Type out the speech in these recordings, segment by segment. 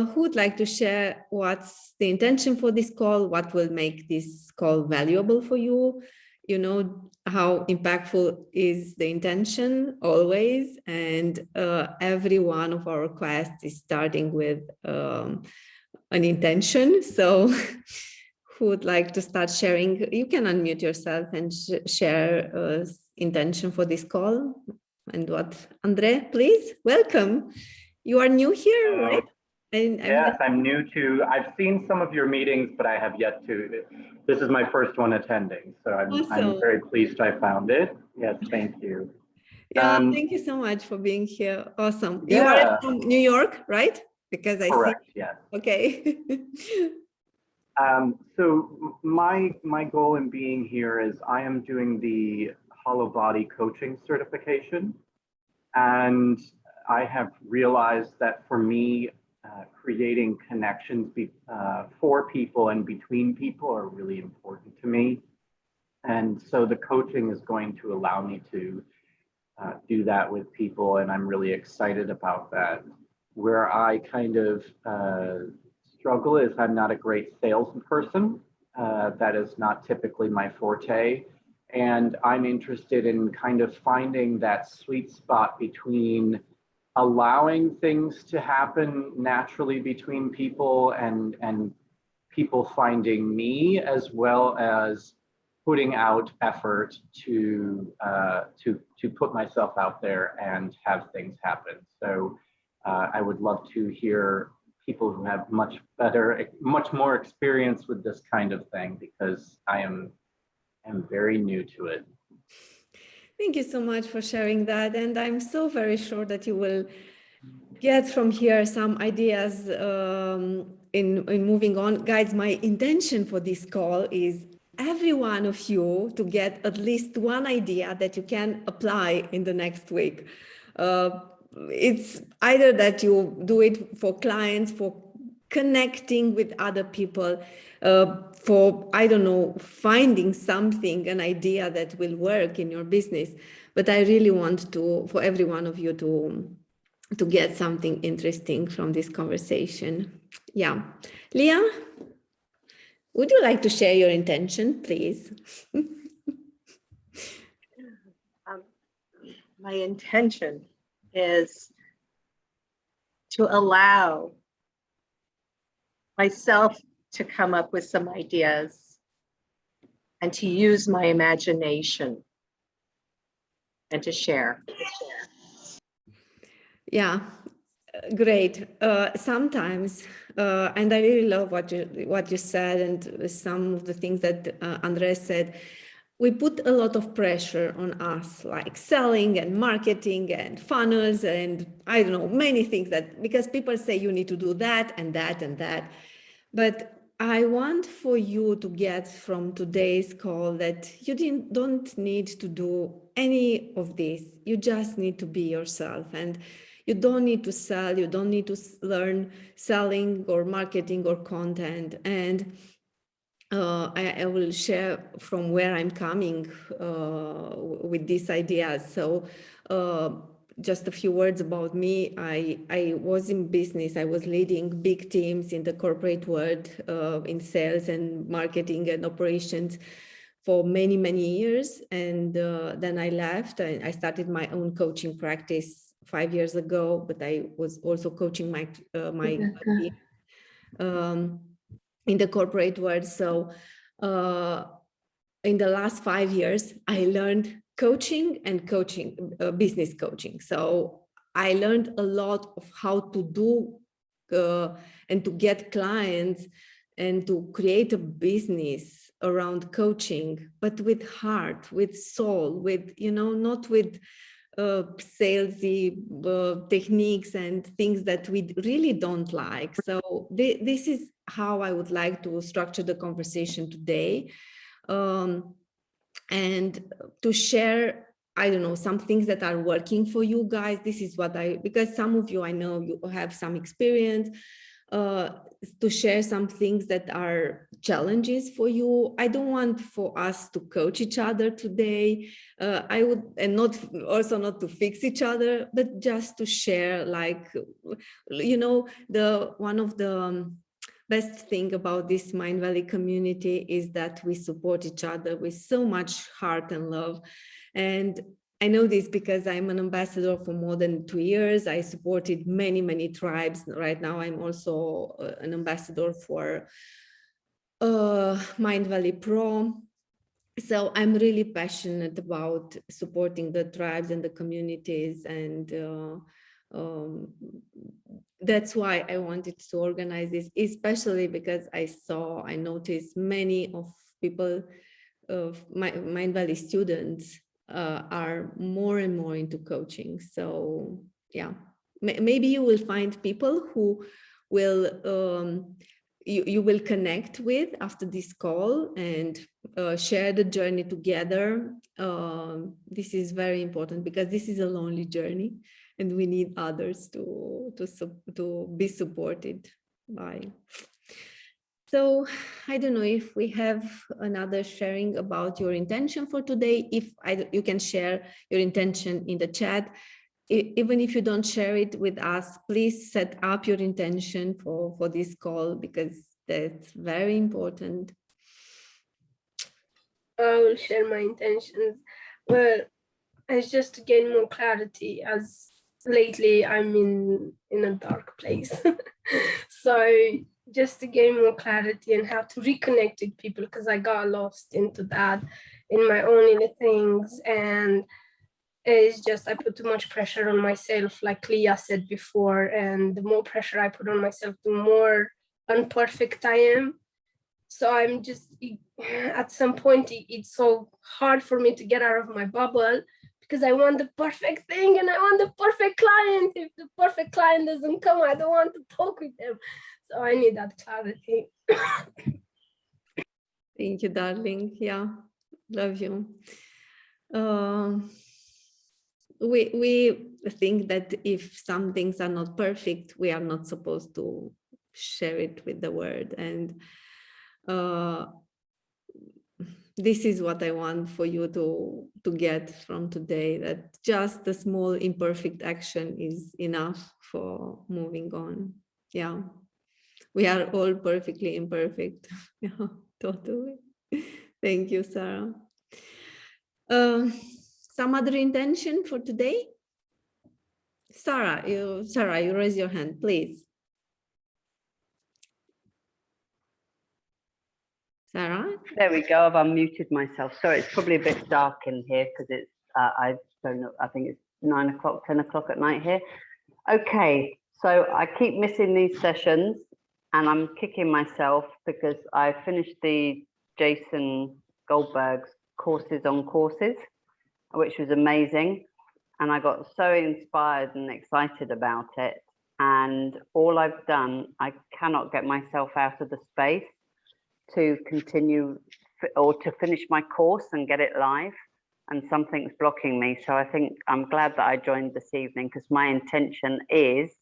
who would like to share what's the intention for this call? What will make this call valuable for you? You know how impactful is the intention always, and every one of our requests is starting with an intention. So who would like to start sharing? You can unmute yourself and share intention for this call. And what, Andre, please, welcome. You are new here, right? Yes, I'm new to, I've seen some of your meetings, but I have yet to, this is my first one attending. So I'm very pleased I found it. Yes, thank you. Yeah, thank you so much for being here. Awesome. Yeah. You are from New York, right? Because I Correct, see. yes. Okay. So my goal in being here is I am doing the hollow body coaching certification. And I have realized that for me, creating connections for people and between people are really important to me. And so the coaching is going to allow me to do that with people. And I'm really excited about that. Where I kind of struggle is I'm not a great salesperson. That is not typically my forte. And I'm interested in kind of finding that sweet spot between allowing things to happen naturally between people and people finding me, as well as putting out effort to put myself out there and have things happen. So I would love to hear people who have much more experience with this kind of thing, because I am very new to it. Thank you so much for sharing that. And I'm so very sure that you will get from here some ideas in moving on. Guys, my intention for this call is every one of you to get at least one idea that you can apply in the next week. It's either that you do it for clients, for connecting with other people, for, I don't know, finding something, an idea that will work in your business. But I really want for every one of you to get something interesting from this conversation. Yeah. Leah, would you like to share your intention, please? My intention is to allow myself to come up with some ideas and to use my imagination and to share. Yeah, great. Sometimes, and I really love what you said, and some of the things that Andres said. We put a lot of pressure on us, like selling and marketing and funnels and I don't know, many things because people say you need to do that and that and that. But I want for you to get from today's call that you don't need to do any of this. You just need to be yourself, and you don't need to sell. You don't need to learn selling or marketing or content. And I will share from where I'm coming with these ideas. So just a few words about me. I was in business. I was leading big teams in the corporate world in sales and marketing and operations for many, many years. And then I left. I started my own coaching practice 5 years ago, but I was also coaching my team. In the corporate world. So in the last 5 years, I learned coaching and business coaching. So I learned a lot of how to do and to get clients and to create a business around coaching, but with heart, with soul, with, not with salesy techniques and things that we really don't like. So this is how I would like to structure the conversation today, and to share, I don't know, some things that are working for you guys. This is what because some of you, I know you have some experience. to share some things that are challenges for you. I don't want for us to coach each other today. I would, and not also not to fix each other, but just to share, like, you know, one of the best thing about this Mind Valley community is that we support each other with so much heart and love. And I know this because I'm an ambassador for more than 2 years. I supported many, many tribes. Right now, I'm also an ambassador for Mind Valley Pro. So I'm really passionate about supporting the tribes and the communities. And that's why I wanted to organize this, especially because I noticed many of people, of Mind Valley students, are more and more into coaching. So yeah, maybe you will find people who will you will connect with after this call and share the journey together. This is very important because this is a lonely journey, and we need others to be supported by. So I don't know if we have another sharing about your intention for today. If you can share your intention in the chat. Even if you don't share it with us, please set up your intention for this call, because that's very important. I will share my intentions. Well, it's just to gain more clarity, as lately I'm in a dark place. So just to gain more clarity and how to reconnect with people, because I got lost into that in my own little things. And it's just I put too much pressure on myself, like Leah said before, and the more pressure I put on myself, the more imperfect I am. So I'm just, at some point, it's so hard for me to get out of my bubble, because I want the perfect thing and I want the perfect client. If the perfect client doesn't come, I don't want to talk with them. So I need that clarity. Thank you, darling. Yeah, love you. We think that if some things are not perfect, we are not supposed to share it with the world. And this is what I want for you to get from today, that just a small imperfect action is enough for moving on. Yeah, we are all perfectly imperfect. Yeah, totally. Thank you, Sarah. Some other intention for today? Sarah, you raise your hand, please. Sarah? There we go. I've unmuted myself. Sorry, it's probably a bit dark in here because it's, I don't know, I think it's 9 o'clock, 10 o'clock at night here. Okay, so I keep missing these sessions and I'm kicking myself because I finished the Jason Goldberg's courses on courses, which was amazing. And I got so inspired and excited about it. And all I've done, I cannot get myself out of the space to continue or to finish my course and get it live, and something's blocking me. So I think I'm glad that I joined this evening, because my intention is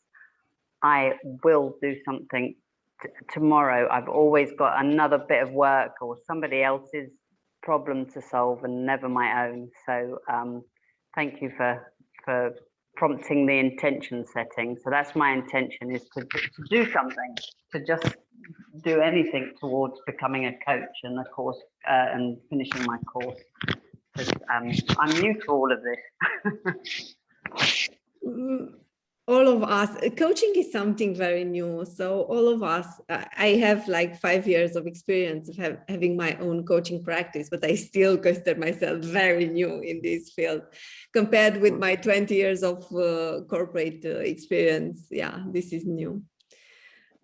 I will do something tomorrow. I've always got another bit of work or somebody else's problem to solve and never my own. So thank you for prompting the intention setting. So that's my intention, is to do something, to just do anything towards becoming a coach and a course and finishing my course. I'm new to all of this. All of us, coaching is something very new. So all of us, I have like 5 years of experience of having my own coaching practice, but I still consider myself very new in this field compared with my 20 years of corporate experience. Yeah, this is new.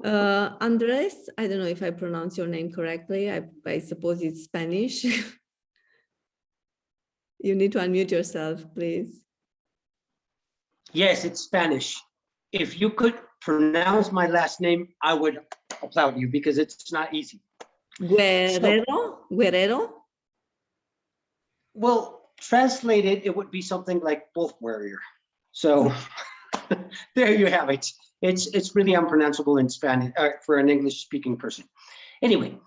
Andres, I don't know if I pronounce your name correctly. I suppose it's Spanish. You need to unmute yourself, please. Yes, it's Spanish. If you could pronounce my last name, I would applaud you, because it's not easy. Guerrero? Guerrero? Well, translated, it would be something like wolf warrior. So there you have it. It's really unpronounceable in Spanish for an English speaking person. Anyway,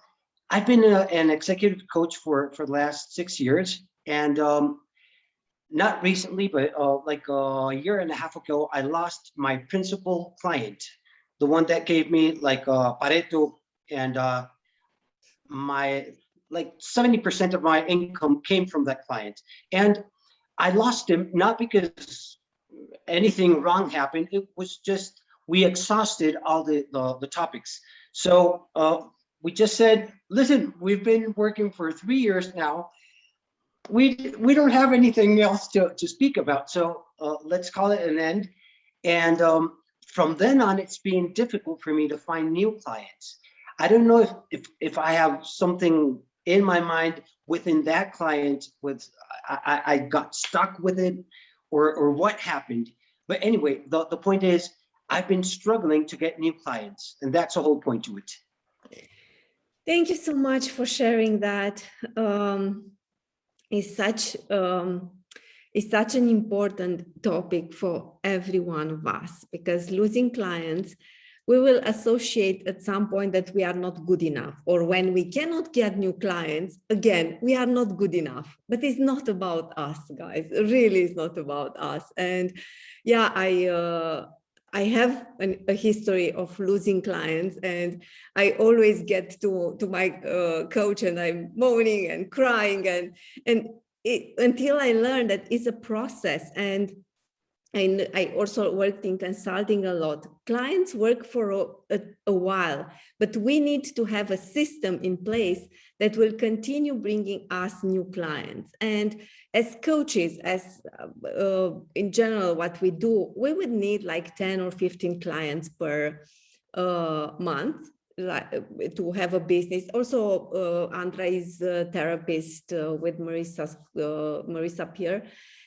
I've been an executive coach for the last 6 years, and not recently, but like a year and a half ago, I lost my principal client, the one that gave me like Pareto, and my like 70% of my income came from that client. And I lost him not because anything wrong happened. It was just we exhausted all the topics. So we just said, listen, we've been working for 3 years now. We don't have anything else to speak about. So let's call it an end. And from then on, it's been difficult for me to find new clients. I don't know if I have something in my mind within that client with I got stuck with it or what happened. But anyway, the point is I've been struggling to get new clients, and that's the whole point to it. Thank you so much for sharing that. It's such an important topic for every one of us, because losing clients, we will associate at some point that we are not good enough, or when we cannot get new clients, again, we are not good enough. But it's not about us, guys. It really is not about us. And yeah, I have a history of losing clients, and I always get to my coach and I'm moaning and crying until I learned that it's a process. And I also worked in consulting a lot. Clients work for a while, but we need to have a system in place that will continue bringing us new clients. And as coaches, as in general, what we do, we would need like 10 or 15 clients per month to have a business. Also, Andra is a therapist with Marissa Pierre.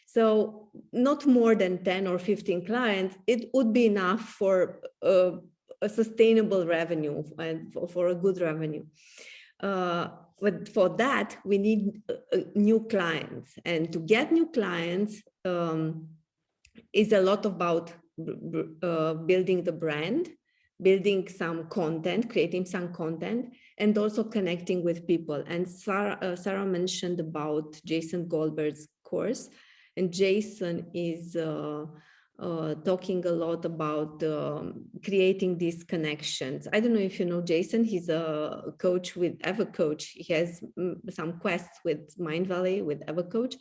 So not more than 10 or 15 clients, it would be enough for a sustainable revenue and for a good revenue. But for that, we need new clients. And to get new clients is a lot about building the brand, building some content, creating some content, and also connecting with people. And Sarah mentioned about Jason Goldberg's course. And Jason is talking a lot about creating these connections. I don't know if you know Jason. He's a coach with EverCoach. He has some quests with Mind Valley with EverCoach.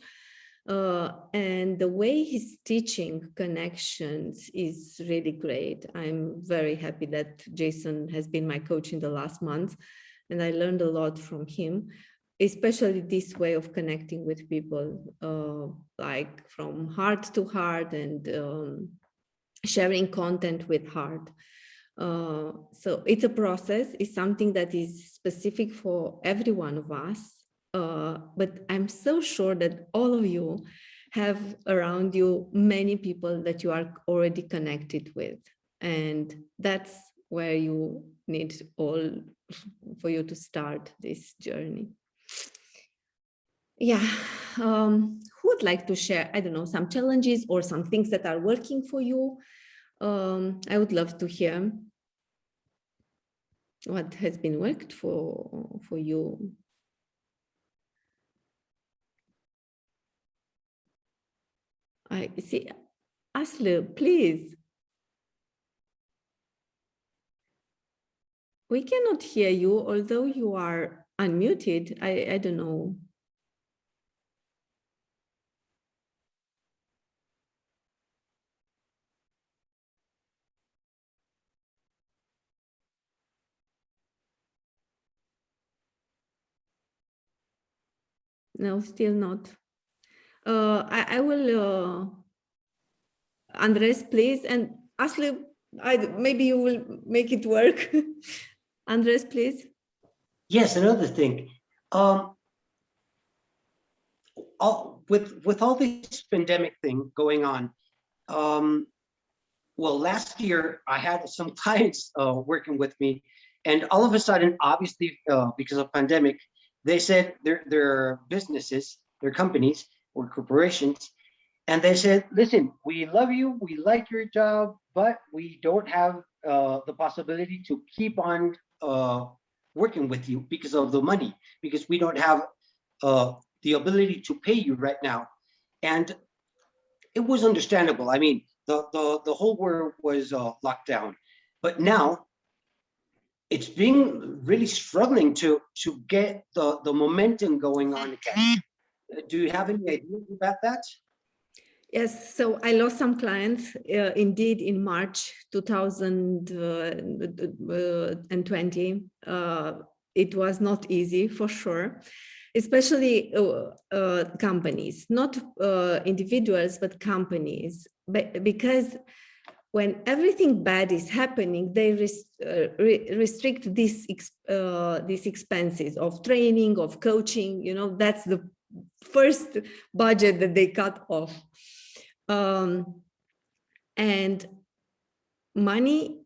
And the way he's teaching connections is really great. I'm very happy that Jason has been my coach in the last month, and I learned a lot from him, especially this way of connecting with people, like from heart to heart and sharing content with heart. So it's a process. It's something that is specific for every one of us. But I'm so sure that all of you have around you many people that you are already connected with. And that's where you need all for you to start this journey. Yeah, who would like to share, I don't know, some challenges or some things that are working for you? I would love to hear what has been worked for you. I see, Aslı, please. We cannot hear you, although you are unmuted. I don't know. No, still not. I will, Andres, please, and Aslı, maybe you will make it work. Andres, please. Yes, another thing. With all this pandemic thing going on, well, last year I had some clients working with me, and all of a sudden, obviously, because of pandemic, they said their businesses, their companies or corporations And they said, listen, we love you, we like your job, but we don't have the possibility to keep on working with you because of the money, because we don't have the ability to pay you right now. And it was understandable. I mean, the whole world was locked down, but now it's been really struggling to get the momentum going on again. Do you have any ideas about that? Yes, so I lost some clients indeed in March 2020. It was not easy for sure, especially companies, not individuals, but companies, because when everything bad is happening, they restrict these expenses of training, of coaching. You know, that's the first budget that they cut off. And money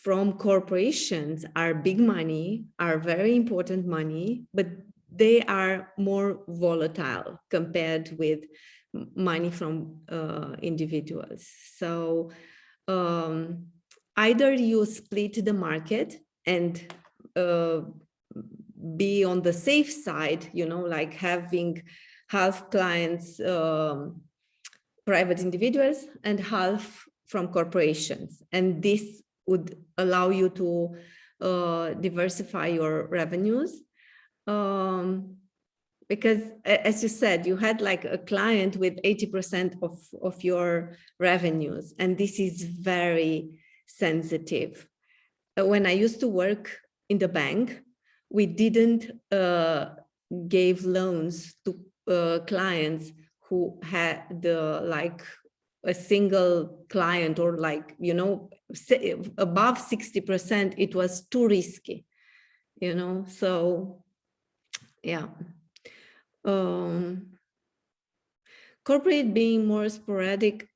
from corporations are big money, are very important money, but they are more volatile compared with money from individuals. So either you split the market and be on the safe side, you know, like having half clients, private individuals, and half from corporations. And this would allow you to diversify your revenues. Because as you said, you had like a client with 80% of your revenues, and this is very sensitive. When I used to work in the bank, we didn't give loans to clients who had like a single client, or like, you know, above 60%, it was too risky, you know, so yeah. Corporate being more sporadic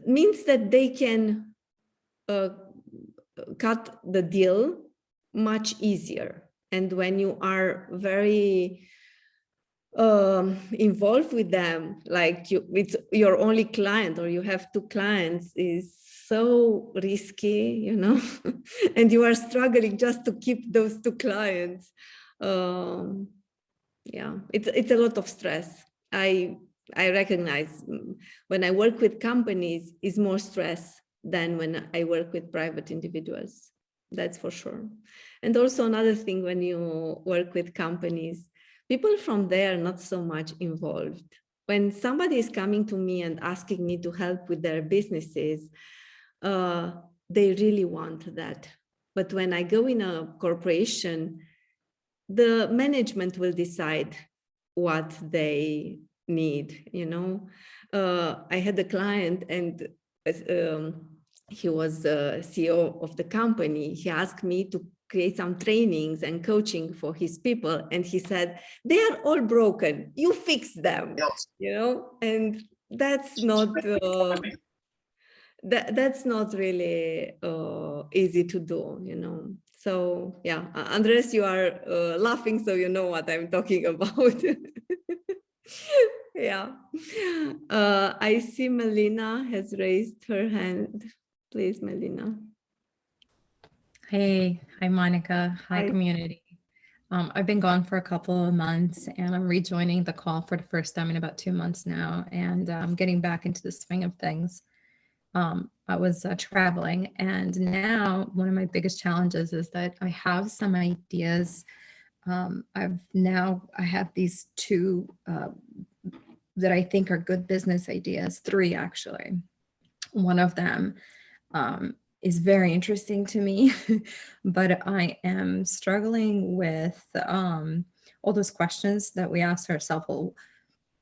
means that they can cut the deal much easier. And when you are very involved with them, like it's your only client, or you have two clients, is so risky, you know, and you are struggling just to keep those two clients. Yeah, it's a lot of stress. I recognize when I work with companies is more stress than when I work with private individuals. That's for sure. And also another thing, when you work with companies, people from there are not so much involved. When somebody is coming to me and asking me to help with their businesses, they really want that. But when I go in a corporation, the management will decide what they need, you know. I had a client, and he was the CEO of the company. He asked me to create some trainings and coaching for his people. And he said, they are all broken, you fix them, yes. You know, and that's not, that's not really easy to do, you know. So yeah, Andres, you are laughing, so you know what I'm talking about. Yeah. I see Melina has raised her hand. Please, Melina. Hey, hi, Monica. Hi, community. I've been gone for a couple of months, and I'm rejoining the call for the first time in about 2 months now, and I'm getting back into the swing of things. I was traveling, and now one of my biggest challenges is that I have some ideas. I have these two that I think are good business ideas, 3 actually. One of them is very interesting to me, but I am struggling with all those questions that we ask ourselves. Well,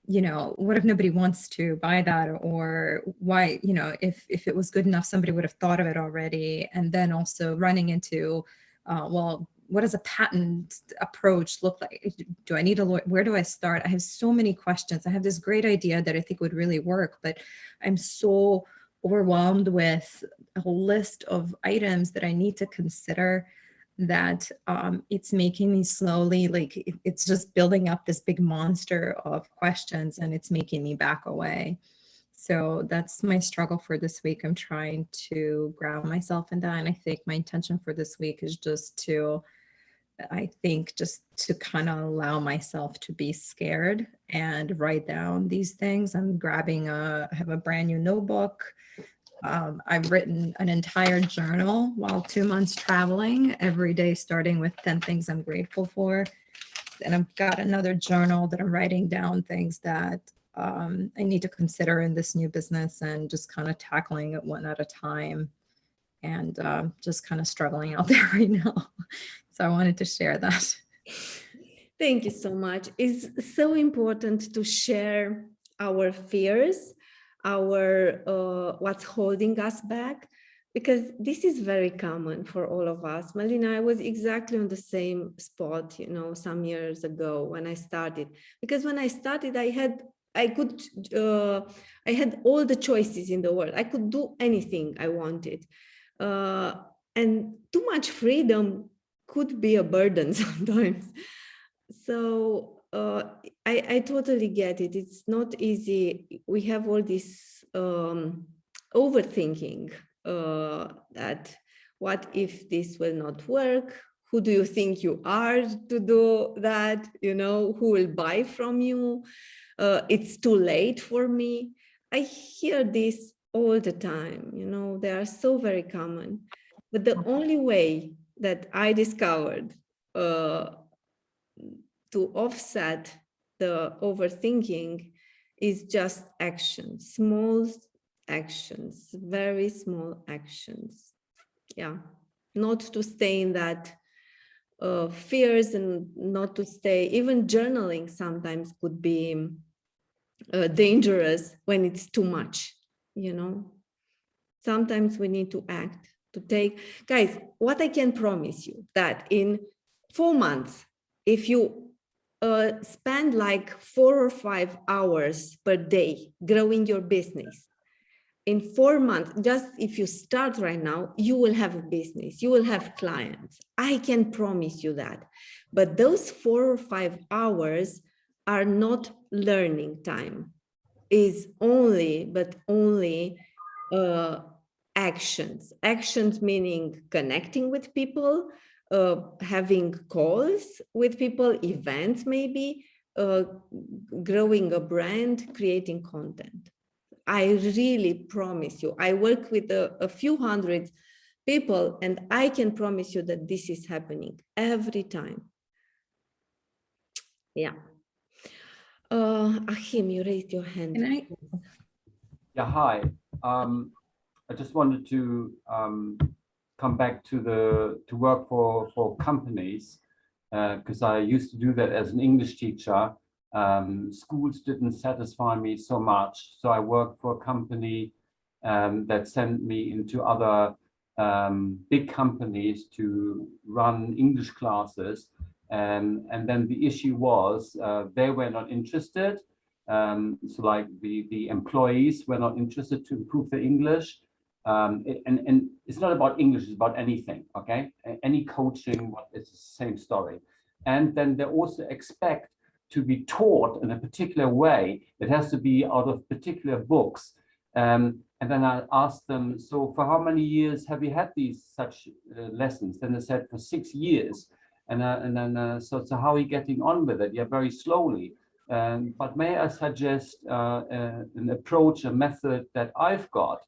you know, what if nobody wants to buy that? Or why, you know, if it was good enough, somebody would have thought of it already. And then also running into, well, what does a patent approach look like? Do I need a lawyer? Where do I start? I have so many questions. I have this great idea that I think would really work, but I'm so overwhelmed with a whole list of items that I need to consider. that it's making me slowly, like it's just building up this big monster of questions and it's making me back away. So that's my struggle for this week. I'm trying to ground myself in that. And I think my intention for this week is just to, just to kind of allow myself to be scared and write down these things. I'm grabbing I have a brand new notebook. I've written an entire journal while 2 months traveling, every day starting with 10 things I'm grateful for. And I've got another journal that I'm writing down things that I need to consider in this new business, and just kind of tackling it one at a time, and just kind of struggling out there right now. So I wanted to share that. Thank you so much. It's so important to share our fears, our what's holding us back, because this is very common for all of us. Malina, I was exactly on the same spot, some years ago when I started. Because when I started, I had all the choices in the world. I could do anything I wanted, and too much freedom could be a burden sometimes. So I totally get it. It's not easy. We have all this overthinking that what if this will not work? Who do you think you are to do that? Who will buy from you? It's too late for me. I hear this all the time. They are so very common. But the only way that I discovered to offset the overthinking is just action, small actions, very small actions. Yeah, not to stay in that fears, and not to stay, even journaling sometimes could be dangerous when it's too much, Sometimes we need to act, to take, guys, what I can promise you, that in 4 months, if you spend like 4 or 5 hours per day growing your business, in 4 months, just if you start right now, you will have a business, you will have clients. I can promise you that. But those 4 or 5 hours are not learning time, is only actions, meaning connecting with people, having calls with people, events maybe, growing a brand, creating content. I really promise you, I work with a few hundred people, and I can promise you that this is happening every time. Yeah. Achim, you raised your hand. Can I? Yeah, hi. I just wanted to come back to work for companies, because I used to do that as an English teacher. Schools didn't satisfy me so much, so I worked for a company that sent me into other big companies to run English classes, and then the issue was they were not interested. So like the employees were not interested to improve their English. And it's not about English, it's about anything, okay? Any coaching, it's the same story. And then they also expect to be taught in a particular way. It has to be out of particular books. And then I asked them, so for how many years have you had these such lessons? Then they said for 6 years. And then so how are you getting on with it? Yeah, very slowly. But may I suggest an approach, a method that I've got?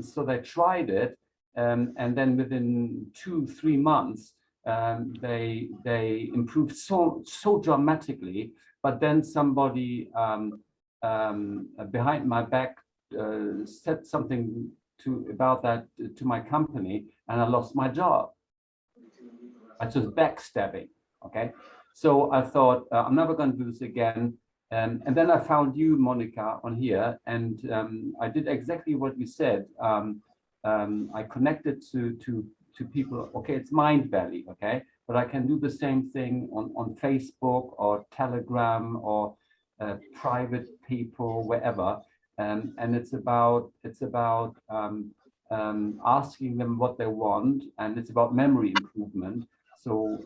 So they tried it, and then within 2-3 months, they improved so dramatically. But then somebody behind my back said something about that to my company, and I lost my job. I was backstabbing. Okay, so I thought I'm never going to do this again. And then I found you, Monica, on here, and I did exactly what you said. I connected to people. Okay, it's Mind Valley, okay, but I can do the same thing on Facebook or Telegram or private people, wherever. And it's about asking them what they want, and it's about memory improvement. So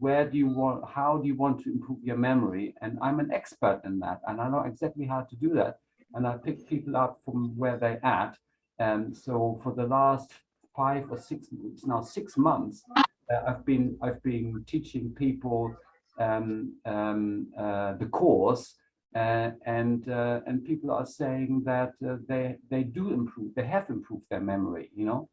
where do you want, how do you want to improve your memory? And I'm an expert in that, and I know exactly how to do that. And I pick people up from where they're at. And so for the last 5 or 6, it's now 6 months, I've been teaching people the course, and people are saying that they do improve, they have improved their memory, you know,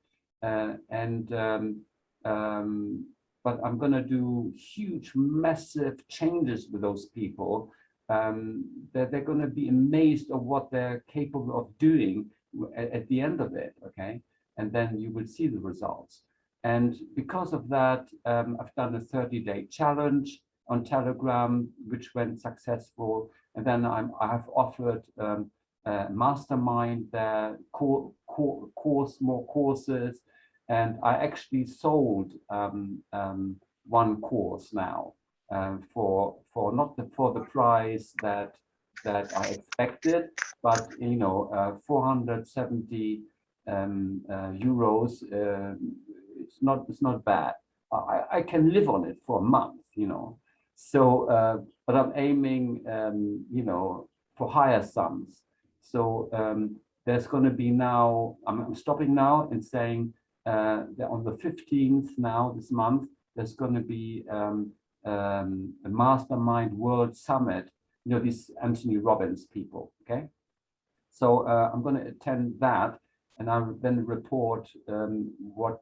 but I'm going to do huge, massive changes with those people. That they're going to be amazed of what they're capable of doing at the end of it. Okay, and then you will see the results. And because of that, I've done a 30-day challenge on Telegram, which went successful. And then I have offered mastermind course, more courses. And I actually sold one course now for not for the price that I expected, but 470 euros. It's not bad. I can live on it for a month, you know. So, but I'm aiming, for higher sums. So there's going to be now. I'm stopping now and saying that on the 15th now this month there's going to be a Mastermind World Summit. You know, these Anthony Robbins people. Okay, so I'm going to attend that, and I'll then report what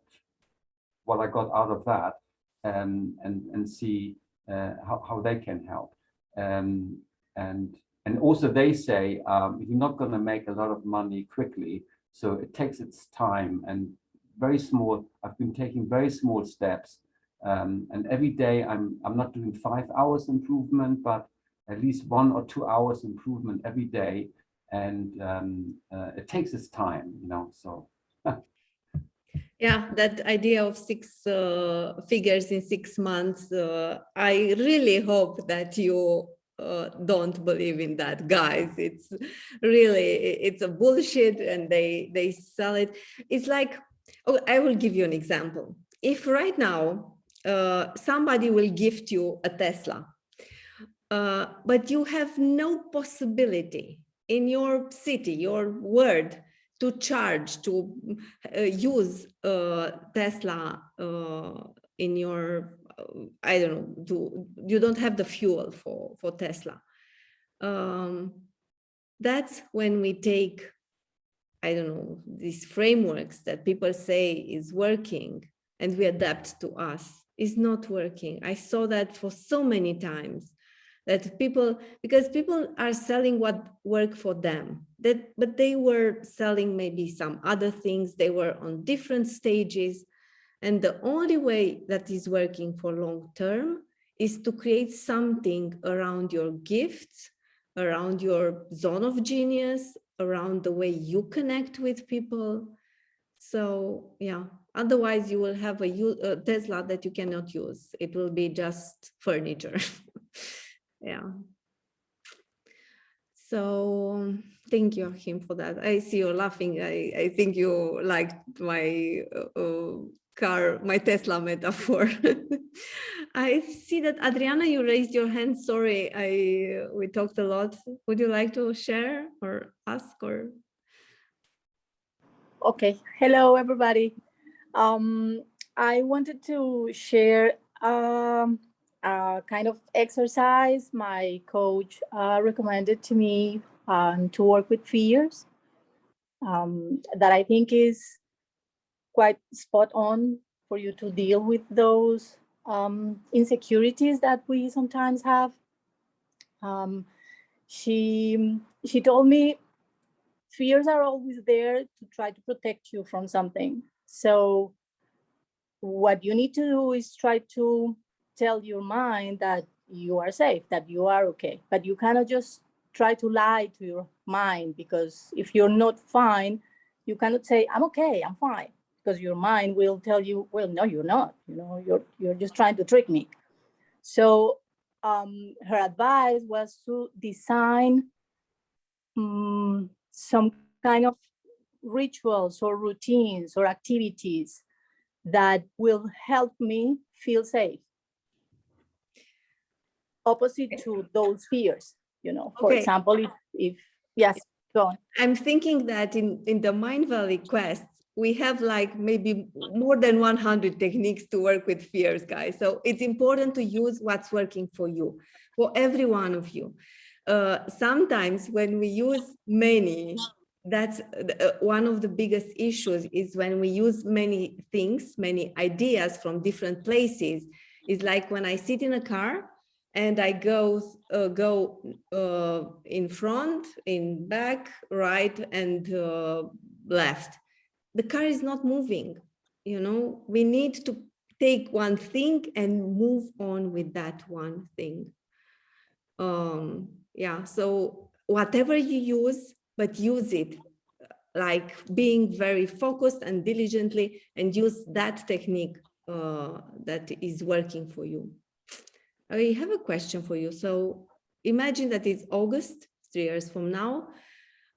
I got out of that, and see how they can help. And also they say you're not going to make a lot of money quickly, so it takes its time and very small. I've been taking very small steps, and every day I'm not doing 5 hours improvement, but at least 1 or 2 hours improvement every day, and it takes its time, you know. So. Yeah, that idea of 6 figures in 6 months, I really hope that you don't believe in that, guys. It's a bullshit, and they sell it. It's like, oh, I will give you an example. If right now somebody will gift you a Tesla, but you have no possibility in your city, your world, to charge, to use Tesla in your, I don't know, you don't have the fuel for Tesla. That's when we take, I don't know, these frameworks that people say is working, and we adapt to us. It's not working. I saw that for so many times. That because people are selling what worked for them, but they were selling maybe some other things. They were on different stages. And the only way that is working for long term is to create something around your gifts, around your zone of genius, around the way you connect with people. So yeah, otherwise you will have a Tesla that you cannot use. It will be just furniture. Yeah. So thank you, Achim, for that. I see you laughing. I think you liked my car, my Tesla metaphor. I see that Adriana, you raised your hand. Sorry, we talked a lot. Would you like to share or ask or? Okay. Hello, everybody. I wanted to share a kind of exercise my coach recommended to me to work with fears that I think is quite spot on for you to deal with those insecurities that we sometimes have. She told me fears are always there to try to protect you from something. So what you need to do is try to tell your mind that you are safe, that you are okay. But you cannot just try to lie to your mind, because if you're not fine, you cannot say, I'm okay, I'm fine. Because your mind will tell you, well, no, you're not. You know, you're just trying to trick me. So her advice was to design some kind of rituals or routines or activities that will help me feel safe. Opposite to those fears, for Okay. example, if yes, go on. I'm thinking that in the Mind Valley Quest, we have like maybe more than 100 techniques to work with fears, guys. So it's important to use what's working for you, for every one of you. Sometimes when we use many, that's one of the biggest issues is when we use many things, many ideas from different places. It's like when I sit in a car and I go in front, in back, right, and left. The car is not moving. We need to take one thing and move on with that one thing. Yeah, so whatever you use, but use it like being very focused and diligently, and use that technique that is working for you. I have a question for you. So imagine that it's August, 3 years from now,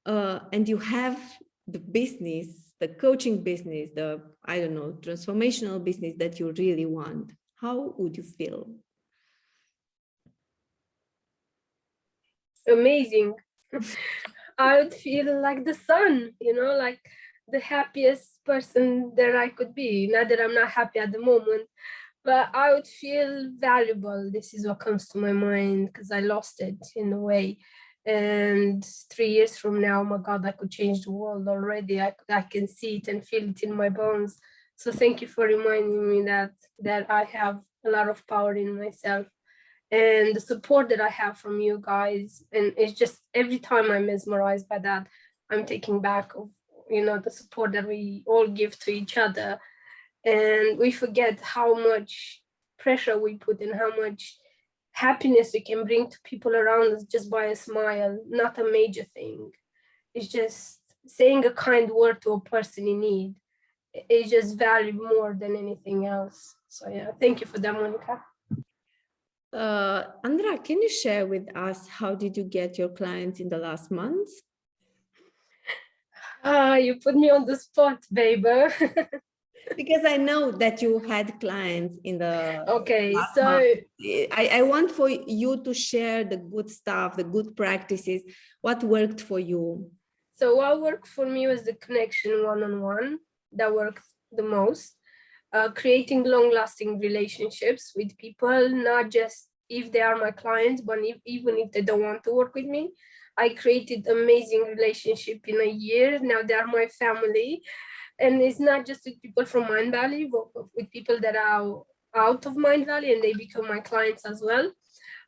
and you have the business, the coaching business, the, I don't know, transformational business that you really want. How would you feel? Amazing. I would feel like the sun, like the happiest person that I could be. Not that I'm not happy at the moment, but I would feel valuable. This is what comes to my mind because I lost it in a way. And 3 years from now, oh my God, I could change the world already. I can see it and feel it in my bones. So thank you for reminding me that I have a lot of power in myself. And the support that I have from you guys, and it's just every time I'm mesmerized by that, I'm taking back of the support that we all give to each other, and we forget how much pressure we put and how much happiness we can bring to people around us just by a smile. Not a major thing. It's just saying a kind word to a person in need. It's just valued more than anything else. So yeah, thank you for that, Monica. Andra, can you share with us how did you get your clients in the last month? You put me on the spot, baby. Because I know that you had clients in the Okay, last so month. I want for you to share the good stuff, the good practices, what worked for you. So what worked for me was the connection one-on-one that worked the most. Creating long-lasting relationships with people, not just if they are my clients, but even if they don't want to work with me. I created amazing relationship in a year. Now they are my family. And it's not just with people from Mind Valley, but with people that are out of Mind Valley, and they become my clients as well.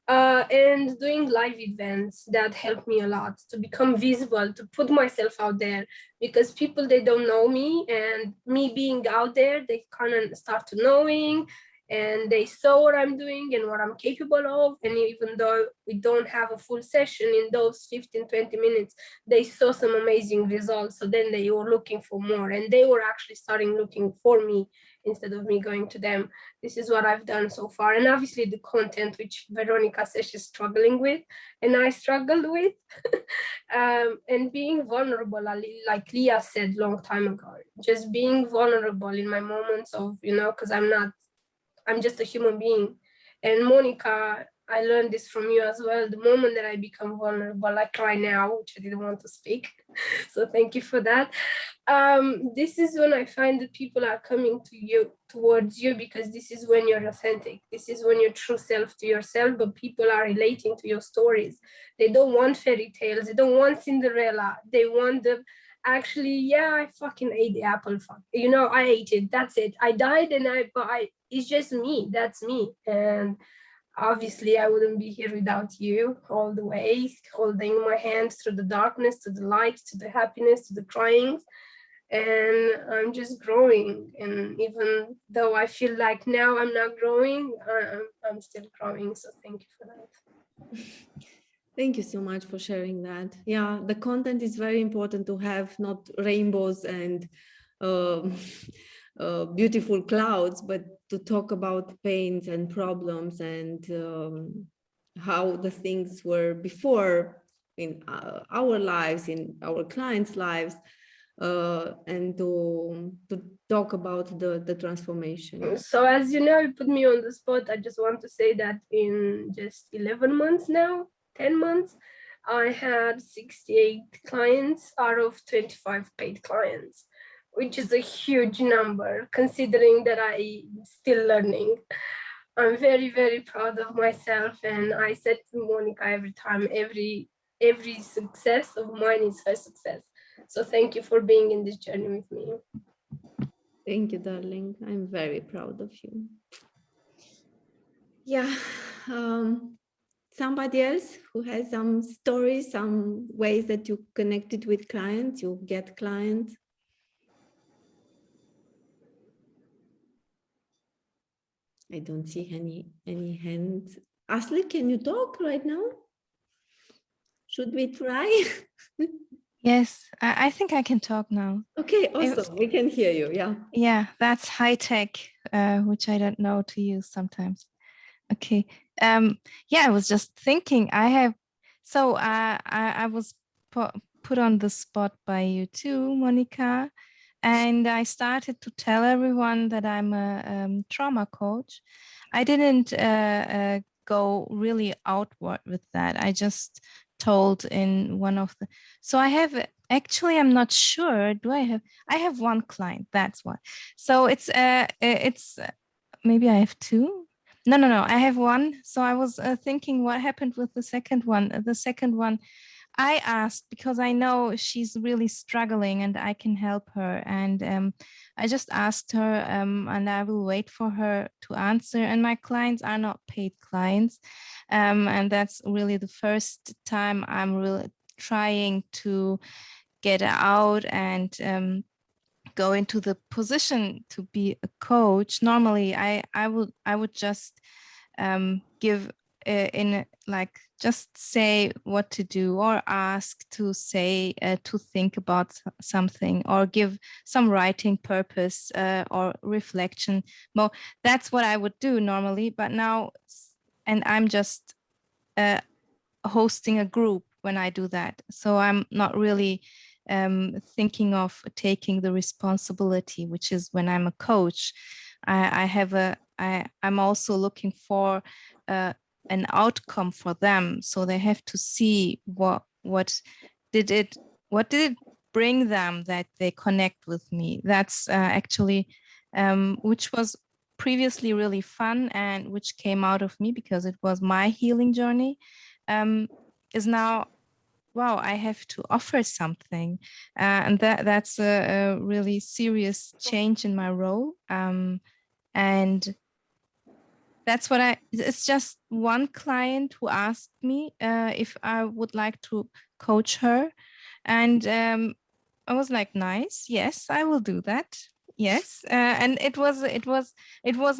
And doing live events that helped me a lot to become visible, to put myself out there, because people, they don't know me, and me being out there, they kind of start to knowing, and they saw what I'm doing and what I'm capable of. And even though we don't have a full session, in those 15-20 minutes, they saw some amazing results. So then they were looking for more, and they were actually starting looking for me instead of me going to them. This is what I've done so far. And obviously the content, which Veronica says she's struggling with, and I struggled with, and being vulnerable, like Leah said long time ago, just being vulnerable in my moments of, because I'm just a human being. And Monica, I learned this from you as well. The moment that I become vulnerable, I cry now, which I didn't want to speak. So thank you for that. This is when I find that people are coming towards you, because this is when you're authentic. This is when you're true self to yourself, but people are relating to your stories. They don't want fairy tales. They don't want Cinderella. They want actually, yeah, I fucking ate the apple. I ate it. That's it. I died, and it's just me. That's me. And obviously I wouldn't be here without you all the way, holding my hand through the darkness, to the light, to the happiness, to the crying. And I'm just growing. And even though I feel like now I'm not growing, I'm still growing. So thank you for that. Thank you so much for sharing that. Yeah, the content is very important to have, not rainbows and beautiful clouds, but to talk about pains and problems and how the things were before in our lives, in our clients' lives. and to talk about the transformation. So as you know, you put me on the spot. I just want to say that in just 11 months now, 10 months, I had 68 clients out of 25 paid clients, which is a huge number considering that I'm still learning. I'm very, very proud of myself. And I said to Monica every time, every success of mine is her success. So thank you for being in this journey with me. Thank you, darling. I'm very proud of you. Yeah. Somebody else who has some stories, some ways that you connected with clients, you get clients? I don't see any hands. Ashley, can you talk right now? Should we try? Yes, I think I can talk now. Okay, awesome. We can hear you. Yeah. Yeah, that's high tech, which I don't know to use sometimes. Okay. Yeah, I was just thinking. I was put on the spot by you too, Monica, and I started to tell everyone that I'm a trauma coach. I didn't go really outward with that. I just told in one of the. So I have actually. I'm not sure. I have one client. That's what. So it's maybe I have two. No. I have one. So I was thinking what happened with the second one. The second one, I asked because I know she's really struggling and I can help her. And I just asked her and I will wait for her to answer. And my clients are not paid clients. And that's really the first time I'm really trying to get out and go into the position to be a coach. Normally I would just give like just say what to do or ask to say to think about something or give some writing purpose or reflection. Well, that's what I would do normally, but now and I'm just hosting a group when I do that, so I'm not really thinking of taking the responsibility, which is when I'm a coach. I'm also looking for an outcome for them, so they have to see what did it bring them that they connect with me. That's actually which was previously really fun and which came out of me because it was my healing journey, is now, wow, I have to offer something. And that's a really serious change in my role. And that's what it's just one client who asked me if I would like to coach her. And I was like, nice, yes, I will do that. Yes, and it was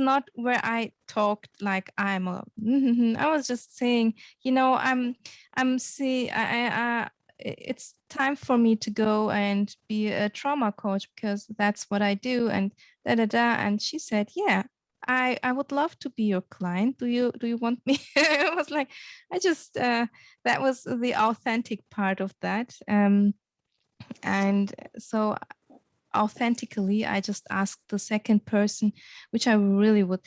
not where I talked like I was just saying, it's time for me to go and be a trauma coach because that's what I do, and and she said, yeah, I would love to be your client. Do you want me? I was like, I just that was the authentic part of that, and so authentically I just asked the second person, which I really would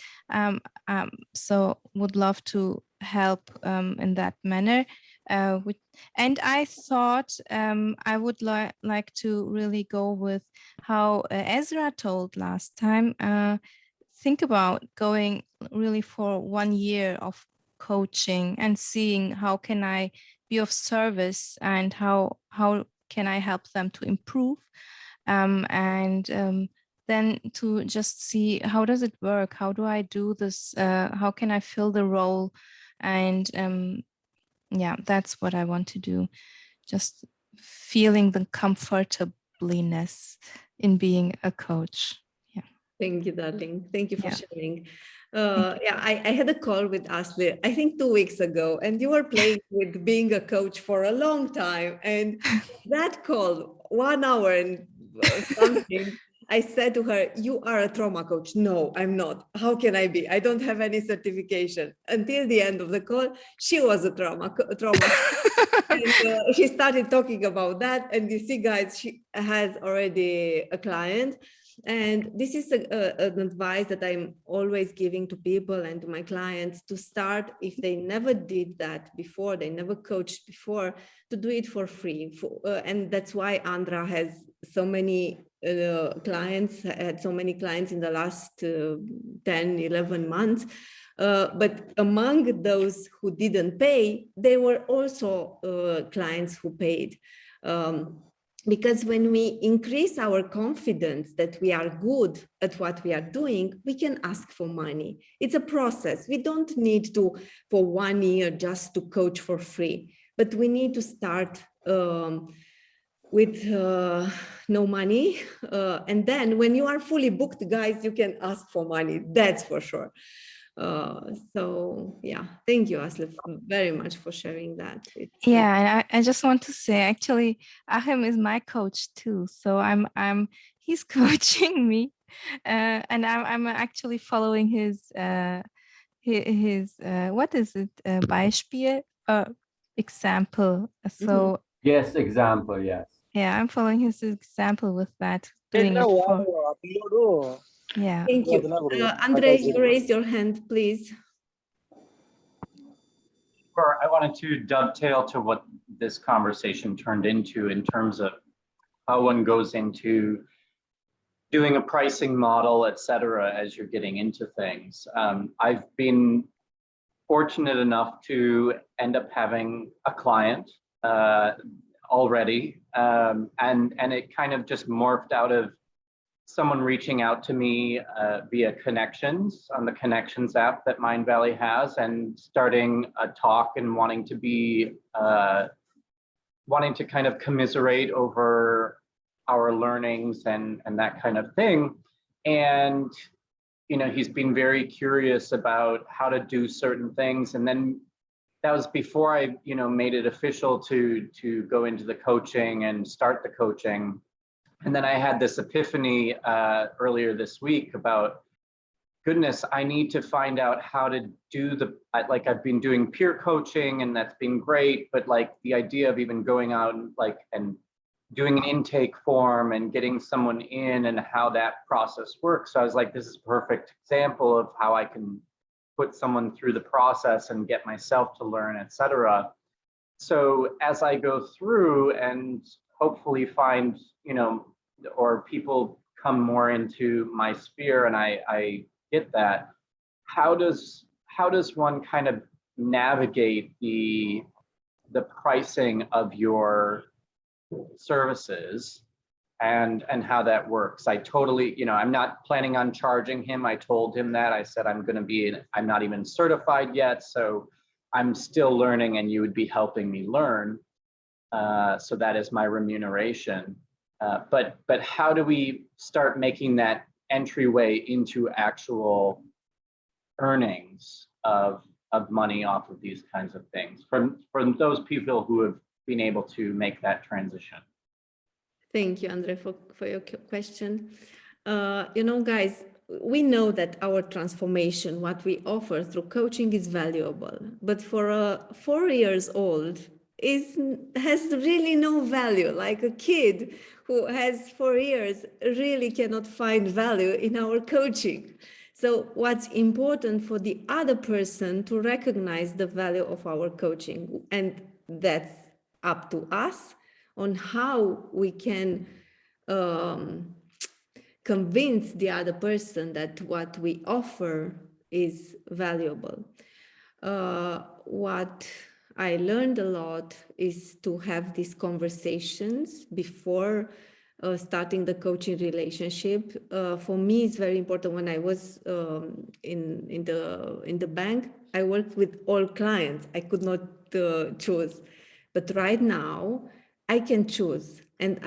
would love to help in that manner, and I thought I would like to really go with how Ezra told last time. Think about going really for 1 year of coaching and seeing how can I be of service and how can I help them to improve, and then to just see how does it work, how do I do this, how can I fill the role, and yeah, that's what I want to do, just feeling the comfortableness in being a coach. Yeah. Thank you, darling. Thank you for sharing. Yeah, I had a call with Ashley, I think 2 weeks ago, and you were playing with being a coach for a long time. And that call, 1 hour and something, I said to her, you are a trauma coach. No, I'm not. How can I be? I don't have any certification. Until the end of the call, she was a trauma. And she started talking about that. And you see, guys, she has already a client. And this is an advice that I'm always giving to people and to my clients to start, if they never did that before, they never coached before, to do it for free. And that's why Andra has so many clients, had so many clients in the last 10, 11 months. But among those who didn't pay, there were also clients who paid. Because when we increase our confidence that we are good at what we are doing, we can ask for money. It's a process. We don't need to, for 1 year, just to coach for free, but we need to start with no money. And then when you are fully booked, guys, you can ask for money, that's for sure. So yeah, thank you, Asli, very much for sharing that. Yeah, and I just want to say, actually, Achim is my coach too. So he's coaching me, and I'm actually following his what is it, Beispiel, example. So Yes, example, yes. yeah, I'm following his example with that, doing it for. Yeah. Thank you. Andre, you raised your hand, please. Sure. I wanted to dovetail to what this conversation turned into in terms of how one goes into doing a pricing model, et cetera, as you're getting into things. I've been fortunate enough to end up having a client already, and it kind of just morphed out of someone reaching out to me via Connections on the Connections app that Mind Valley has, and starting a talk and wanting to kind of commiserate over our learnings and that kind of thing. And he's been very curious about how to do certain things. And then that was before I made it official to go into the coaching and start the coaching. And then I had this epiphany earlier this week about, goodness, I need to find out how to do like I've been doing peer coaching and that's been great, but like the idea of even going out and doing an intake form and getting someone in and how that process works. So I was like, this is a perfect example of how I can put someone through the process and get myself to learn, et cetera. So as I go through and hopefully find, or people come more into my sphere and I get that, how does one kind of navigate the pricing of your services and how that works? I totally, I'm not planning on charging him. I told him that. I said, I'm not even certified yet, so I'm still learning and you would be helping me learn. So that is my remuneration. But how do we start making that entryway into actual earnings of money off of these kinds of things from those people who have been able to make that transition? Thank you, Andre, for your question. Guys, we know that our transformation, what we offer through coaching, is valuable, but for a 4 years old has really no value. Like a kid who has 4 years really cannot find value in our coaching. So what's important for the other person to recognize the value of our coaching, and that's up to us on how we can convince the other person that what we offer is valuable. What I learned a lot is to have these conversations before starting the coaching relationship. For me, it's very important. When I was in the bank, I worked with all clients. I could not choose, but right now I can choose, and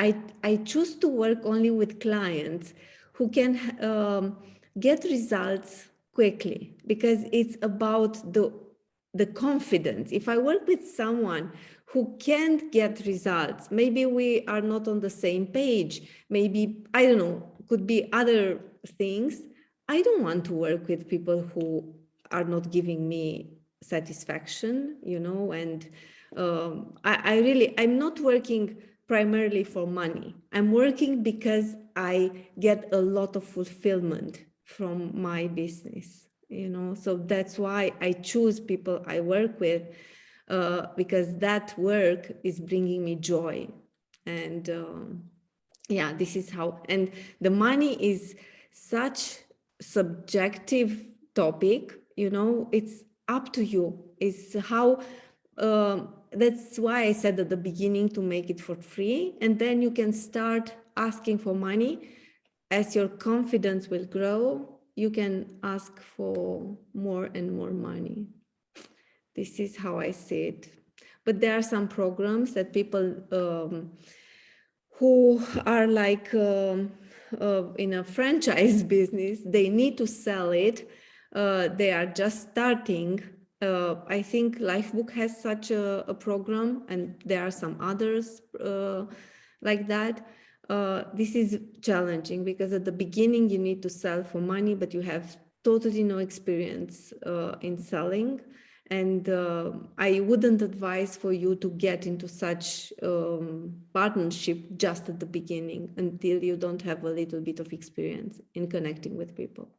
I choose to work only with clients who can get results quickly, because it's about the confidence. If I work with someone who can't get results, maybe we are not on the same page, maybe, I don't know, could be other things. I don't want to work with people who are not giving me satisfaction, and I'm not working primarily for money. I'm working because I get a lot of fulfillment from my business, so that's why I choose people I work with, because that work is bringing me joy. And yeah, this is how, and the money is such subjective topic, it's up to you. It's how, that's why I said at the beginning to make it for free, and then you can start asking for money. As your confidence will grow, you can ask for more and more money. This is how I see it. But there are some programs that people who are like in a franchise business, they need to sell it. They are just starting. I think Lifebook has such a program, and there are some others like that. This is challenging because at the beginning you need to sell for money, but you have totally no experience in selling. And I wouldn't advise for you to get into such partnership just at the beginning until you don't have a little bit of experience in connecting with people.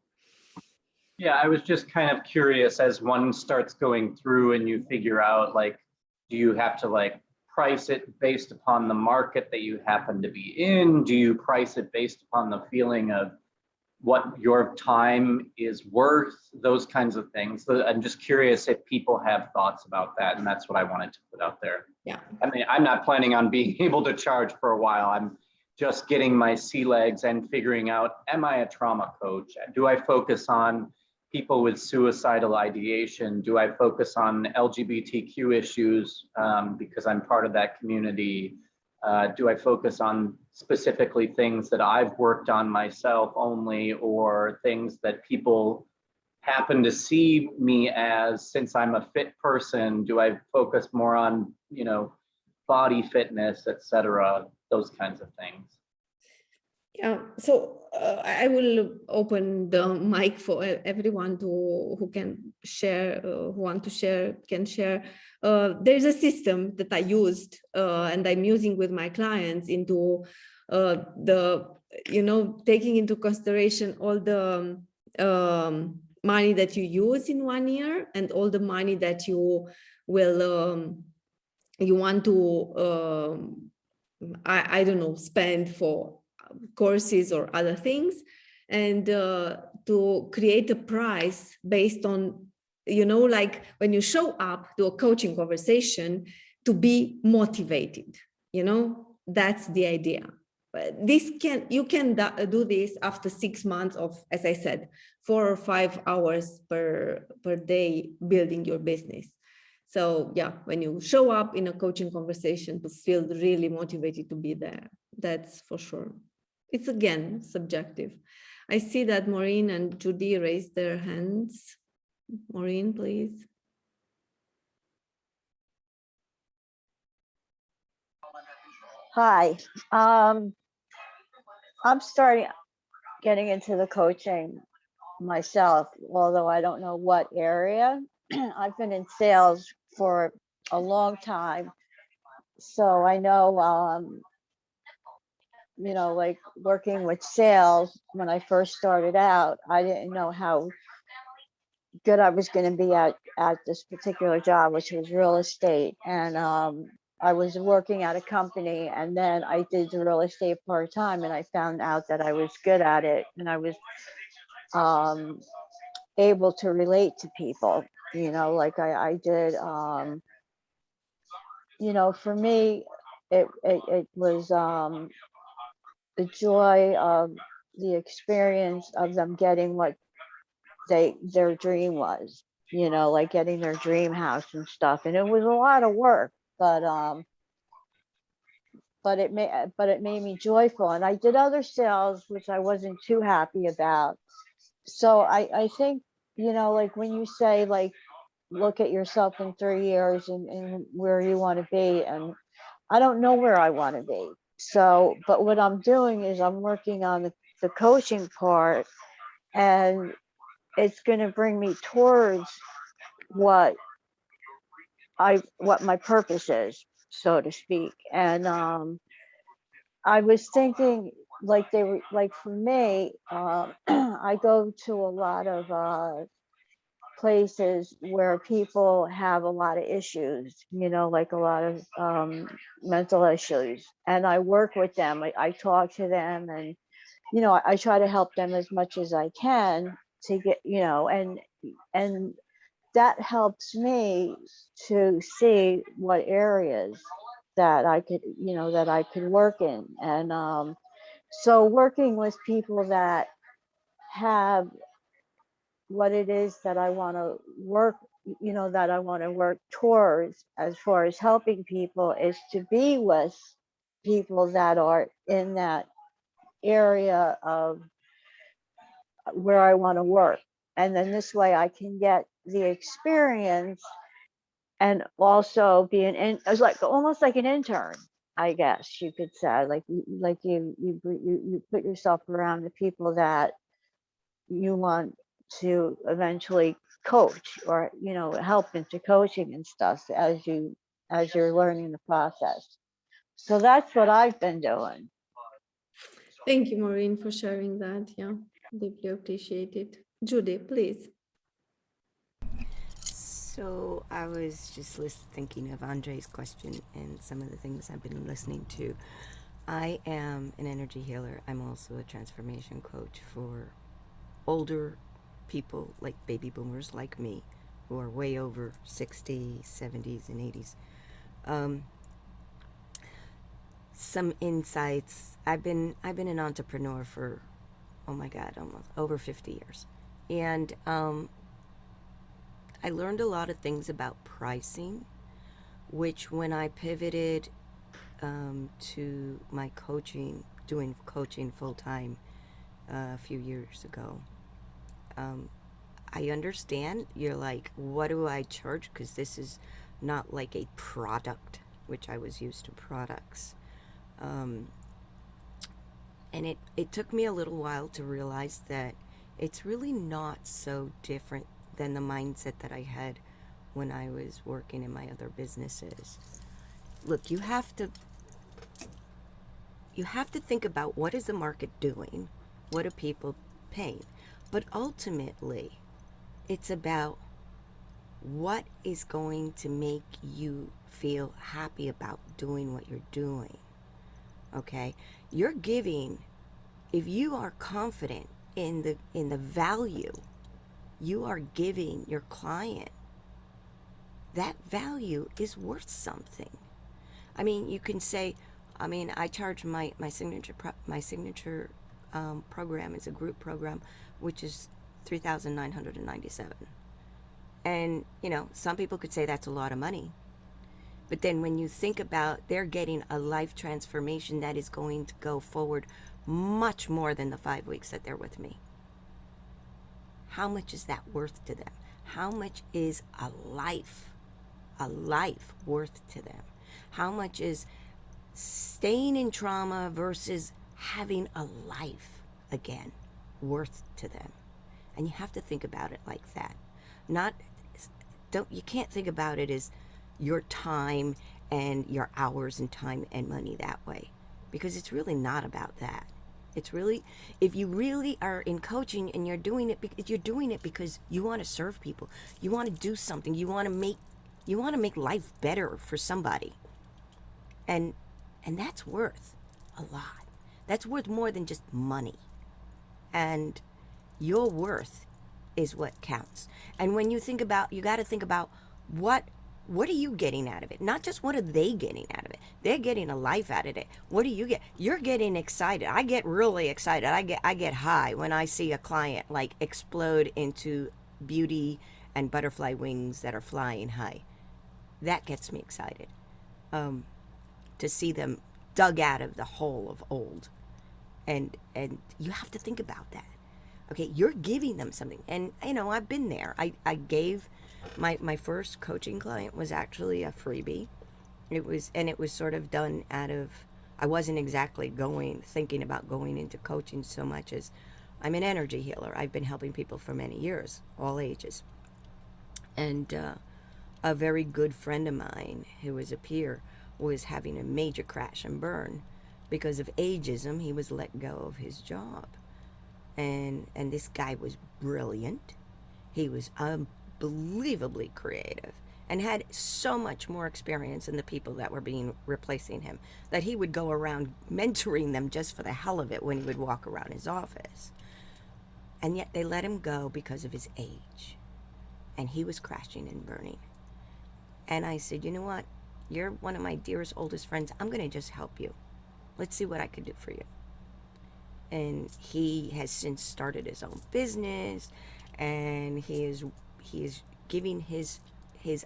Yeah, I was just kind of curious, as one starts going through and you figure out, like, do you have to like price it based upon the market that you happen to be in? Do you price it based upon the feeling of what your time is worth, those kinds of things? So I'm just curious if people have thoughts about that, and that's what I wanted to put out there. Yeah. I mean, I'm not planning on being able to charge for a while. I'm just getting my sea legs and figuring out, am I a trauma coach? Do I focus on people with suicidal ideation? Do I focus on LGBTQ issues because I'm part of that community? Do I focus on specifically things that I've worked on myself only, or things that people happen to see me as since I'm a fit person? Do I focus more on, body fitness, etc., those kinds of things? Yeah, so I will open the mic for everyone who can share, who want to share, can share. There's a system that I used and I'm using with my clients into taking into consideration all the money that you use in 1 year and all the money that you will, you want to, I don't know, spend for courses or other things, and to create a price based on, like when you show up to a coaching conversation, to be motivated, that's the idea. But you can do this after 6 months of, as I said, 4 or 5 hours per day building your business. So yeah, when you show up in a coaching conversation, to feel really motivated to be there, that's for sure. It's again subjective. I see that Maureen and Judy raised their hands. Maureen, please. Hi, I'm getting into the coaching myself, although I don't know what area. I've been in sales for a long time, so I know, like working with sales, when I first started out, I didn't know how good I was going to be at this particular job, which was real estate. And I was working at a company, and then I did the real estate part-time, and I found out that I was good at it, and I was able to relate to people, like I did. For me, it was the joy of the experience of them getting what their dream was, like getting their dream house and stuff. And it was a lot of work, but it made me joyful. And I did other sales which I wasn't too happy about. So I think, like when you say, like, look at yourself in 3 years and where you want to be, and I don't know where I want to be. So, but what I'm doing is I'm working on the the coaching part, and it's going to bring me towards what my purpose is, so to speak. And I was thinking, like, they were like, for me, I go to a lot of places where people have a lot of issues, you know, like a lot of mental issues, and I work with them. I talk to them, and you know, I try to help them as much as I can to get, you know, and that helps me to see what areas that I could, you know, that I could work in. And so working with people that have what it is that I want to work, you know, that I want to work towards as far as helping people, is to be with people that are in that area of where I want to work. And then this way I can get the experience and also be it's like almost like an intern, I guess you could say. Like you put yourself around the people that you want to eventually coach, or you know, help into coaching and stuff as you're learning the process. So that's what I've been doing. Thank you, Maureen, for sharing that. Yeah, deeply appreciate it. Judy, please. So I was just thinking of Andre's question and some of the things I've been listening to. I am an energy healer. I'm also a transformation coach for older people, like baby boomers like me, who are way over 60, 70s, and 80s. Some insights. I've been an entrepreneur for, oh my God, almost over 50 years. And I learned a lot of things about pricing, which when I pivoted to my coaching, doing coaching full-time a few years ago, I understand. You're like, what do I charge? Because this is not like a product, which I was used to products. And it took me a little while to realize that it's really not so different than the mindset that I had when I was working in my other businesses. Look, you have to think about, what is the market doing? What are people paying? But ultimately, it's about what is going to make you feel happy about doing what you're doing. Okay? You're giving, if you are confident in the value you are giving your client, that value is worth something. I mean, you can say, I mean, I charge my signature program is a group program, which is $3,997. And, you know, some people could say that's a lot of money. But then when you think about, they're getting a life transformation that is going to go forward much more than the 5 weeks that they're with me. How much is that worth to them? How much is a life worth to them? How much is staying in trauma versus having a life again worth to them? And you have to think about it like that. You can't think about it as your time and your hours and time and money that way, because it's really not about that. It's really, if you really are in coaching and you're doing it because you want to serve people, you want to do something, you want to make life better for somebody, and that's worth a lot. That's worth more than just money, and your worth is what counts. And when you think about, you got to think about what are you getting out of it? Not just what are they getting out of it. They're getting a life out of it. What do you get? You're getting excited. I get really excited. I get high when I see a client like explode into beauty and butterfly wings that are flying high. That gets me excited. To see them dug out of the hole of old. And you have to think about that. Okay, you're giving them something. And, you know, I've been there. I gave, my first coaching client was actually a freebie. It was sort of done out of I wasn't exactly thinking about going into coaching so much as I'm an energy healer. I've been helping people for many years, all ages. And a very good friend of mine who was a peer was having a major crash and burn because of ageism. He was let go of his job. And this guy was brilliant. He was unbelievably creative and had so much more experience than the people that were replacing him that he would go around mentoring them just for the hell of it when he would walk around his office. And yet they let him go because of his age. And he was crashing and burning. And I said, you know what? You're one of my dearest, oldest friends. I'm going to just help you. Let's see what I can do for you. And he has since started his own business, and he is giving his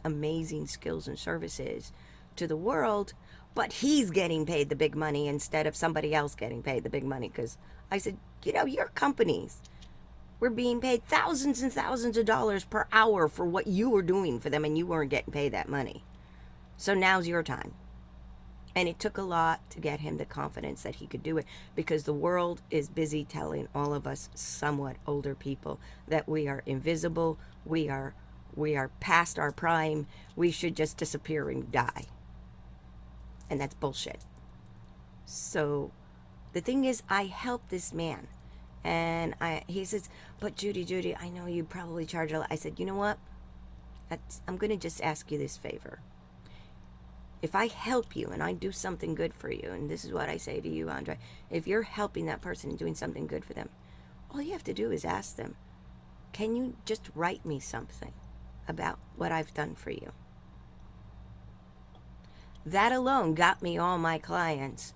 amazing skills and services to the world, but he's getting paid the big money instead of somebody else getting paid the big money. Because I said, you know, your companies were being paid thousands and thousands of dollars per hour for what you were doing for them, and you weren't getting paid that money. So now's your time. And it took a lot to get him the confidence that he could do it, because the world is busy telling all of us somewhat older people that we are invisible, we are past our prime, we should just disappear and die. And that's bullshit. So the thing is, I helped this man, and he says, but Judy, I know you probably charge a lot. I said, you know what? I'm going to just ask you this favor. If I help you and I do something good for you, and this is what I say to you, Andre, if you're helping that person and doing something good for them, all you have to do is ask them, can you just write me something about what I've done for you? That alone got me all my clients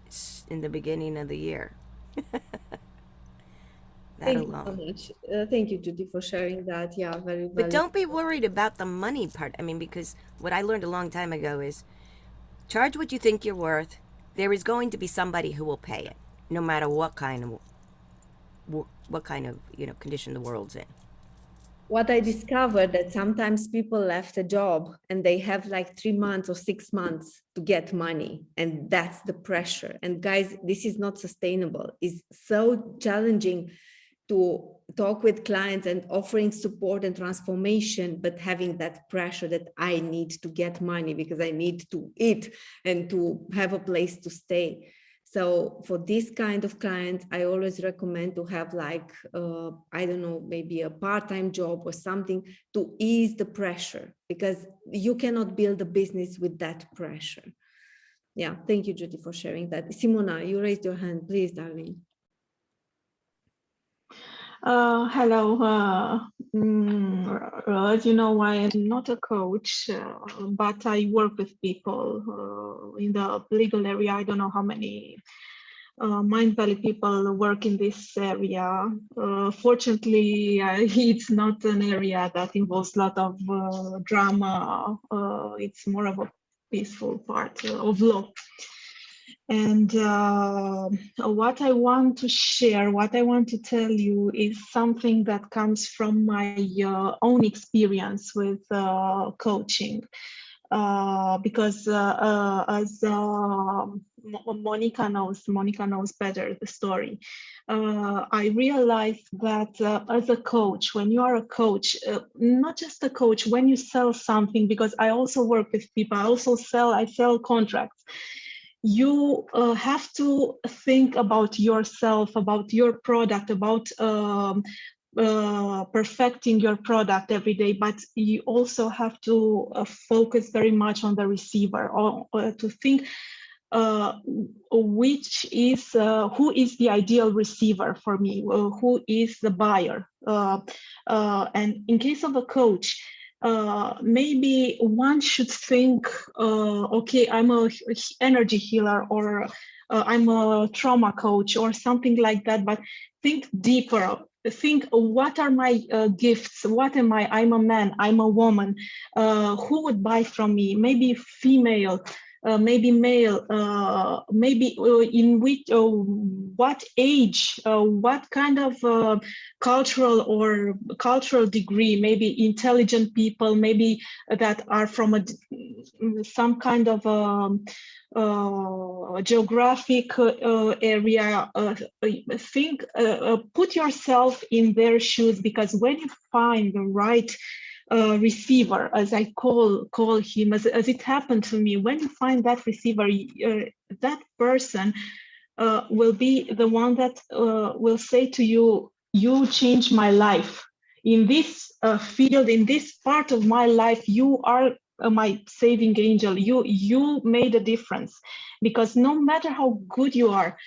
in the beginning of the year. Thank you so much. Thank you, Judy, for sharing that. Yeah, very But valuable. don't be worried about the money part. I mean, because what I learned a long time ago is charge what you think you're worth. There is going to be somebody who will pay it, no matter what kind of condition the world's in. What I discovered that sometimes people left a job and they have like 3 months or 6 months to get money, and that's the pressure. And guys, this is not sustainable. It's so challenging to talk with clients and offering support and transformation, but having that pressure that I need to get money because I need to eat and to have a place to stay. So for this kind of clients, I always recommend to have like, I don't know, maybe a part-time job or something to ease the pressure, because you cannot build a business with that pressure. Yeah, thank you, Judy, for sharing that. Simona, you raised your hand, please, darling. Hello, as you know, I am not a coach, but I work with people in the legal area. I don't know how many Mind Valley people work in this area. Fortunately, it's not an area that involves a lot of drama. It's more of a peaceful part of law. And what I want to share, what I want to tell you is something that comes from my own experience with coaching. Because as Monica knows better the story. I realized that as a coach, when you are a coach, not just a coach, when you sell something, because I also work with people, I sell contracts. You have to think about yourself, about your product, about perfecting your product every day, but you also have to focus very much on the receiver, or to think who is the ideal receiver for me, who is the buyer. And in case of a coach, maybe one should think, okay, I'm an energy healer, or I'm a trauma coach or something like that, but think deeper. Think, what are my gifts? What am I? I'm a man, I'm a woman. Who would buy from me? Maybe female, maybe male, maybe in which, what age, what kind of cultural degree, maybe intelligent people, maybe that are from some kind of geographic area, put yourself in their shoes, because when you find the right receiver, as I call him, as it happened to me, when you find that receiver, that person will be the one that will say to you, you changed my life. In this field, in this part of my life, you are my saving angel. You made a difference. Because no matter how good you are,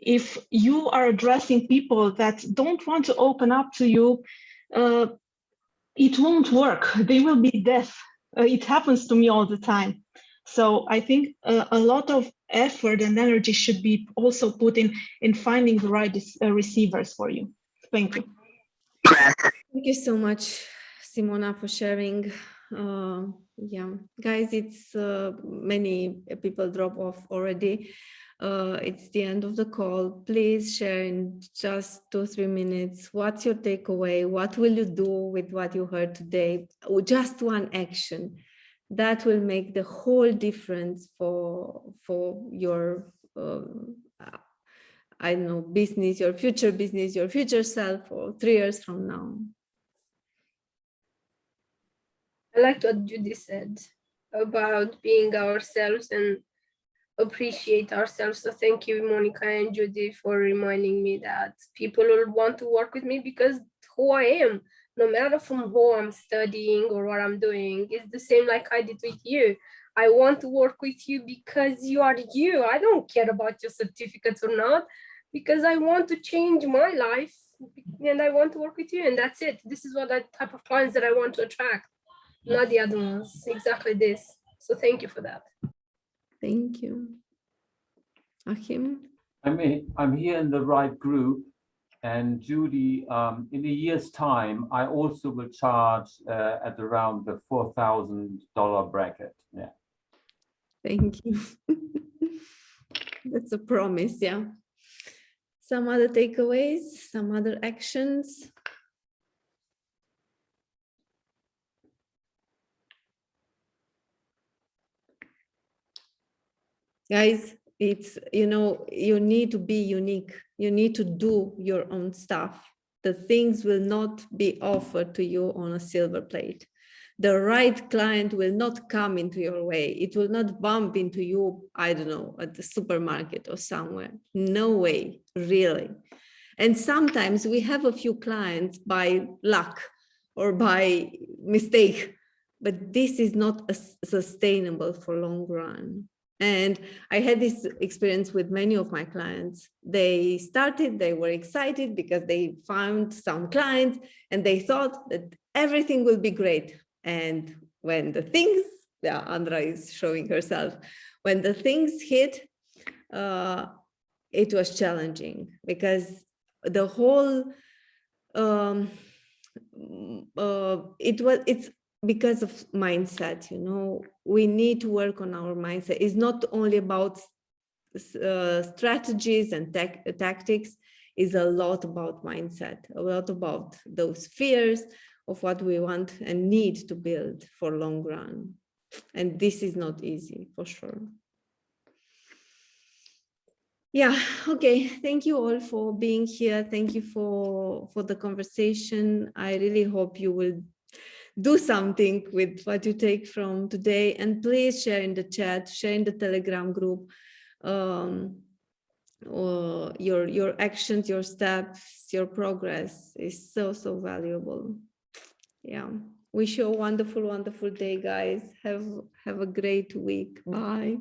if you are addressing people that don't want to open up to you, it won't work. They will be deaf. It happens to me all the time. So I think a lot of effort and energy should be also put in finding the right receivers for you. Thank you. Thank you so much, Simona, for sharing. Yeah, guys, it's many people drop off already. It's the end of the call. Please share in just 2-3 minutes. What's your takeaway? What will you do with what you heard today? Or just one action that will make the whole difference for your I don't know, business, your future self, or 3 years from now. I liked what Judy said about being ourselves and appreciate ourselves. So thank you, Monica and Judy, for reminding me that people will want to work with me because who I am, no matter from who I'm studying or what I'm doing, is the same like I did with you. I want to work with you because you are you. I don't care about your certificates or not, because I want to change my life and I want to work with you, and that's it. This is what that type of clients that I want to attract, not the other ones. Exactly this. So thank you for that. Thank you. Achim? I'm here in the right group, and Judy, in a year's time, I also will charge at around the $4,000 bracket. Yeah. Thank you. That's a promise, yeah. Some other takeaways, some other actions? Guys, it's, you need to be unique. You need to do your own stuff. The things will not be offered to you on a silver plate. The right client will not come into your way. It will not bump into you, I don't know, at the supermarket or somewhere. No way, really. And sometimes we have a few clients by luck or by mistake, but this is not sustainable for long run. And I had this experience with many of my clients. They started, they were excited because they found some clients and they thought that everything will be great. And when the things, yeah, Andra is showing herself, when the things hit, it was challenging because the whole, it's because of mindset, we need to work on our mindset. It's not only about strategies and tactics, it's a lot about mindset, a lot about those fears of what we want and need to build for long run. And this is not easy, for sure. Yeah, okay. Thank you all for being here. Thank you for the conversation. I really hope you will do something with what you take from today. And please share in the chat, share in the Telegram group, or your actions, your steps, your progress is so, so valuable. Yeah. Wish you a wonderful, wonderful day, guys. Have a great week. Bye.